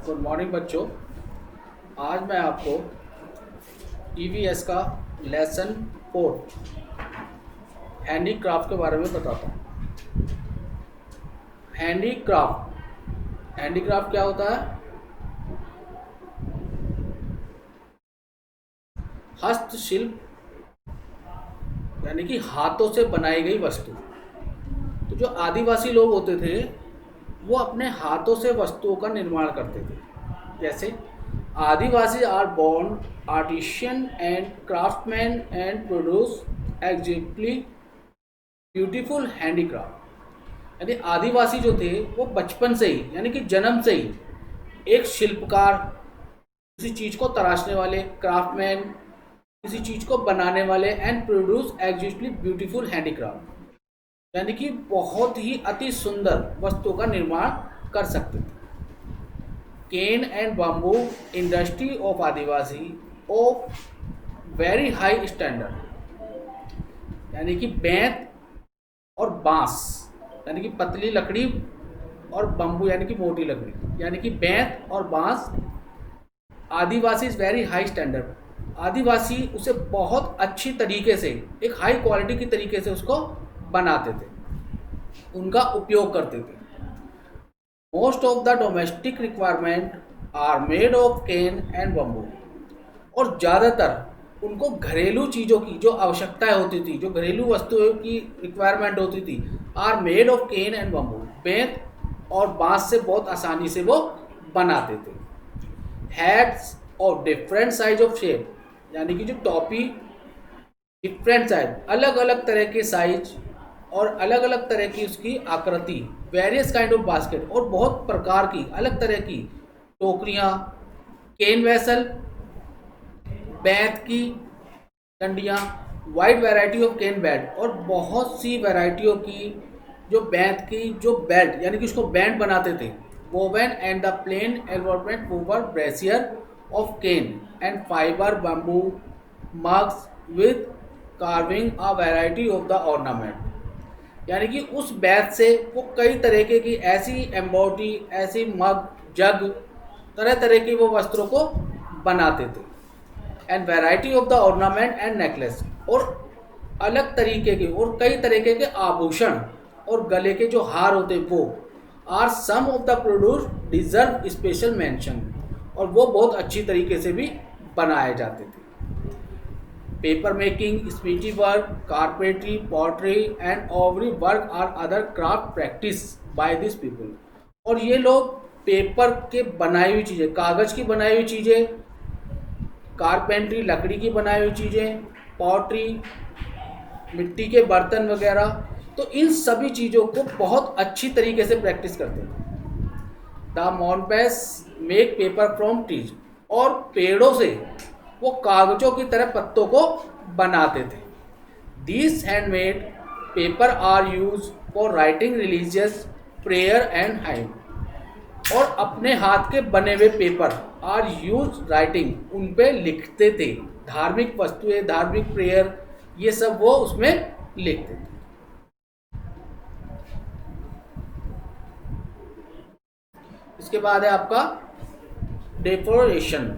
Good morning बच्चों। आज मैं आपको ईवीएस का लेसन 4 हैंडीक्राफ्ट के बारे में बताता हूँ। हैंडीक्राफ्ट क्या होता है? हस्तशिल्प, यानी कि हाथों से बनाई गई वस्तु। तो जो आदिवासी लोग होते थे वो अपने हाथों से वस्तुओं का निर्माण करते थे। जैसे Adivasi are born artisan and craftsman and produce exactly beautiful handicraft. यानी आदिवासी जो थे वो बचपन से ही, यानी कि जन्म से ही एक शिल्पकार, किसी चीज़ को तराशने वाले, क्राफ्टमैन, किसी चीज़ को बनाने वाले, and produce exactly beautiful handicraft, यानी कि बहुत ही अति सुंदर वस्तुओं का निर्माण कर सकते थे। Cane and bamboo industry of Adivasi of very high standard, यानी कि बेंत और बांस, यानी कि पतली लकड़ी, और बम्बू यानी कि मोटी लकड़ी, यानी कि बेंत और बांस। आदिवासी इज़ वेरी हाई स्टैंडर्ड, आदिवासी उसे बहुत अच्छी तरीके से, एक हाई क्वालिटी की तरीके से उसको बनाते थे, उनका उपयोग करते थे। Most of the domestic requirement are made of cane and bamboo, और ज़्यादातर उनको घरेलू चीज़ों की जो आवश्यकताएं होती थी, जो घरेलू वस्तुओं की रिक्वायरमेंट होती थी, are made of cane and bamboo, बेंत और बांस से बहुत आसानी से वो बनाते थे। Hats off different size of shape, यानी कि जो टोपी डिफरेंट साइज, अलग अलग तरह के साइज और अलग अलग तरह की उसकी आकृति, वेरियस काइंड ऑफ बास्केट, और बहुत प्रकार की अलग तरह की टोकरियाँ, केन वेसल, बेंत की डंडियाँ, wide variety of cane belt, और बहुत सी वैरायटियों की जो बेंत की जो बेल्ट, यानी कि उसको बैंड बनाते थे, वोवन एंड द प्लेन एलवॉर्टमेंट weaver brassiere of cane and fibre bamboo mugs with carving a variety of the ornament, यानी कि उस बैत से वो कई तरीके की ऐसी एम्ब्रॉयडरी, ऐसी मग, जग, तरह तरह की वो वस्त्रों को बनाते थे। And variety of the ornament and necklace, और अलग तरीके के और कई तरीके के आभूषण और गले के जो हार होते वो are some of the produce deserve special mention, और वो बहुत अच्छी तरीके से भी बनाए जाते थे। पेपर मेकिंग, स्पीची work, carpentry, pottery and ivory work are other craft practice by this people, और ये लोग पेपर के बनाई हुई चीज़ें, कागज़ की बनाई हुई चीज़ें, कारपेंट्री लकड़ी की बनाई हुई चीज़ें, पॉटरी मिट्टी के बर्तन वगैरह, तो इन सभी चीज़ों को बहुत अच्छी तरीके से प्रैक्टिस करते थे। The Monpas make paper from trees, और पेड़ों से वो कागजों की तरह पत्तों को बनाते थे। These handmade paper are use for writing religious prayer and hymn, और अपने हाथ के बने हुए पेपर आर यूज राइटिंग, उन पे लिखते थे धार्मिक वस्तुएं, धार्मिक प्रेयर, ये सब वो उसमें लिखते थे। इसके बाद है आपका डेफोरेशन।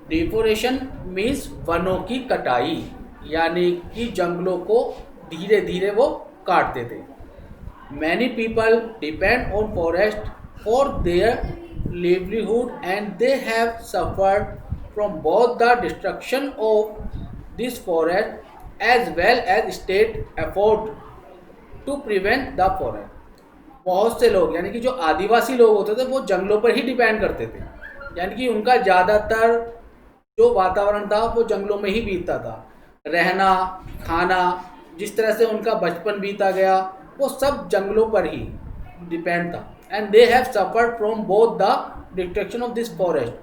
डेफोरेशन मीन्स वनों की कटाई, यानी कि जंगलों को धीरे धीरे वो काटते थे। Many people depend on forest for their livelihood and they have suffered from both the destruction of this forest as well as state effort to prevent the forest। बहुत से लोग, यानी कि जो आदिवासी लोग होते थे वो जंगलों पर ही डिपेंड करते थे, यानी कि उनका ज़्यादातर जो वातावरण था वो जंगलों में ही बीतता था। रहना, खाना, जिस तरह से उनका बचपन बीता गया वो सब जंगलों पर ही डिपेंड था। And they have suffered from both the destruction of this forest,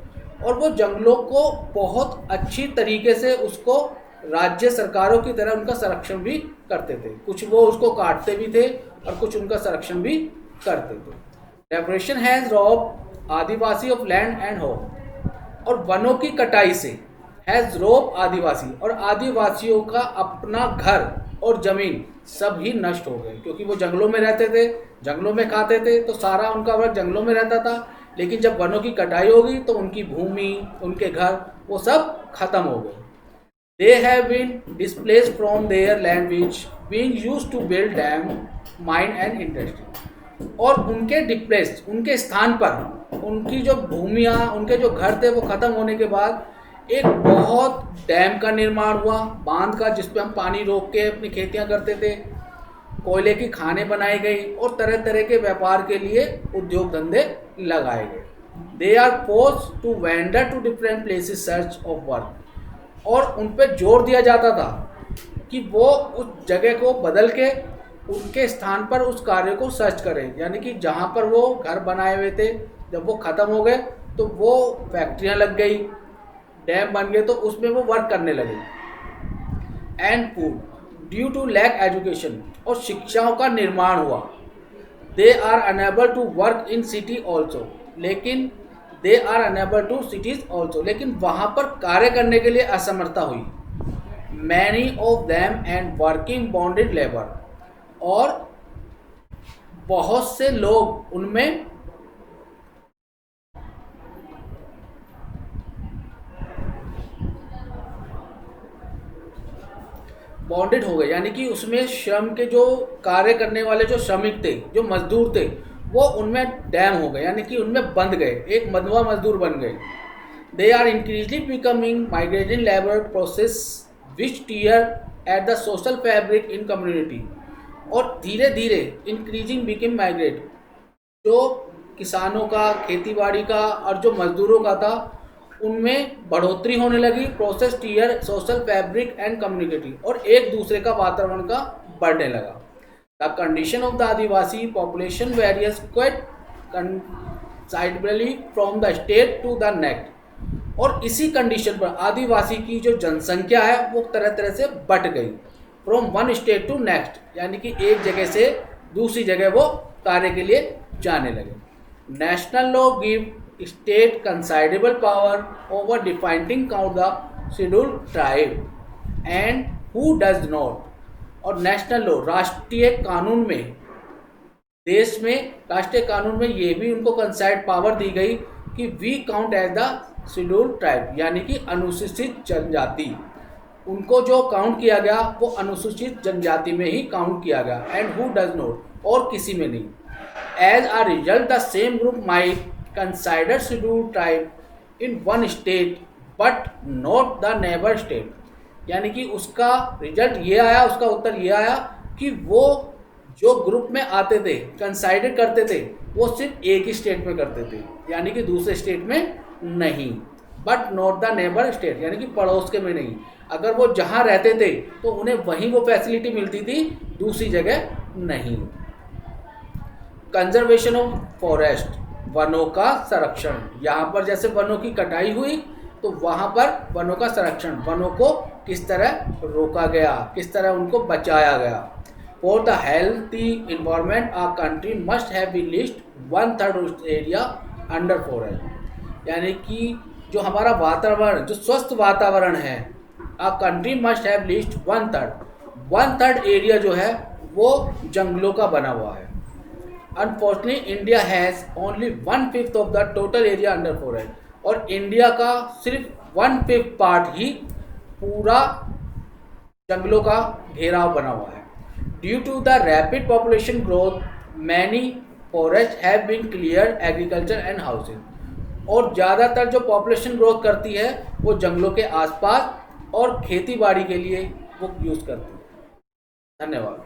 और वो जंगलों को बहुत अच्छी तरीके से उसको राज्य सरकारों की तरह उनका संरक्षण भी करते थे। कुछ वो उसको काटते भी थे और कुछ उनका संरक्षण भी करते थे। Deforestation has rob Adivasi of land and home, और वनों की कटाई से हैज़ रोब आदिवासी, और आदिवासियों का अपना घर और ज़मीन सब ही नष्ट हो गए, क्योंकि वो जंगलों में रहते थे, जंगलों में खाते थे, तो सारा उनका वर्ग जंगलों में रहता था। लेकिन जब वनों की कटाई होगी तो उनकी भूमि, उनके घर, वो सब खत्म हो गए। They have been displaced from their land which being used to build dam, mine and industry. और उनके डिप्लेस, उनके स्थान पर उनकी जो भूमियाँ, उनके जो घर थे वो खत्म होने के बाद एक बहुत डैम का निर्माण हुआ, बांध का, जिस पे हम पानी रोक के अपनी खेतियाँ करते थे। कोयले की खानें बनाई गई और तरह तरह के व्यापार के लिए उद्योग धंधे लगाए गए। They are force to wander to different places search of work, और उन पर जोर दिया जाता था कि वो उस जगह को बदल के उनके स्थान पर उस कार्य को सर्च करें। यानी कि जहाँ पर वो घर बनाए हुए थे, जब वो ख़त्म हो गए तो वो फैक्ट्रियाँ लग गई, डैम बन गए, तो उसमें वो वर्क करने लगे। And food due to lack education, और शिक्षाओं का निर्माण हुआ। They are unable to work in city also, लेकिन they are unable to cities also, लेकिन वहाँ पर कार्य करने के लिए असमर्थता हुई। Many of them and working bonded labour, और बहुत से लोग उनमें बॉन्डेड हो गए, यानी कि उसमें श्रम के जो कार्य करने वाले जो श्रमिक थे, जो मजदूर थे, वो उनमें डैम हो गए, यानी कि उनमें बंध गए, एक मधुआ मजदूर बन गए। They are increasingly becoming migrating labour process which tear at the social fabric in community, और धीरे धीरे इंक्रीजिंग बिकम माइग्रेट, जो किसानों का, खेती बाड़ी का और जो मजदूरों का था, उनमें बढ़ोतरी होने लगी। Process tear social fabric and community, और एक दूसरे का वातावरण का बढ़ने लगा। The condition of the Adivasi population various quite considerably from the state to the next, और इसी कंडीशन पर आदिवासी की जो जनसंख्या है वो तरह तरह से बढ़ गई। From one state to next, यानी कि एक जगह से दूसरी जगह वो कार्य के लिए जाने लगे। National law give state considerable power over defining out the scheduled tribe and who does not, और नेशनल लॉ, राष्ट्रीय कानून में, देश में राष्ट्रीय कानून में ये भी उनको कंसाइड पावर दी गई कि we count as the scheduled tribe, यानी कि अनुसूचित जनजाति। उनको जो काउंट किया गया वो अनुसूचित जनजाति में ही काउंट किया गया। एंड हु डज नॉट, और किसी में नहीं। As a result the same group might considered scheduled tribe in one state but not the neighbor state, यानी कि उसका रिजल्ट ये आया, उसका उत्तर ये आया कि वो जो ग्रुप में आते थे, कंसाइडर करते थे, वो सिर्फ एक ही स्टेट में करते थे, यानी कि दूसरे स्टेट में नहीं। But not the neighbour state, यानी कि पड़ोस के में नहीं। अगर वो जहाँ रहते थे तो उन्हें वहीं वो फैसिलिटी मिलती थी, दूसरी जगह नहीं। कंजर्वेशन ऑफ फॉरेस्ट, वनों का संरक्षण। यहाँ पर जैसे वनों की कटाई हुई तो वहाँ पर वनों का संरक्षण, वनों को किस तरह रोका गया, किस तरह उनको बचाया गया। For the healthy environment a country must have been least 1/3 area under forest, यानी कि जो हमारा वातावरण, जो स्वस्थ वातावरण है, a country must have least 1/3 area जो है वो जंगलों का बना हुआ है। Unfortunately India has only 1/5 of the total area under forest, और इंडिया का सिर्फ 1/5 पार्ट ही पूरा जंगलों का घेराव बना हुआ है। Due to the rapid population growth many forest have been clear agriculture and housing, और ज़्यादातर जो पॉपुलेशन ग्रोथ करती है वो जंगलों के आसपास और खेती बाड़ी के लिए वो यूज़ करती है। धन्यवाद।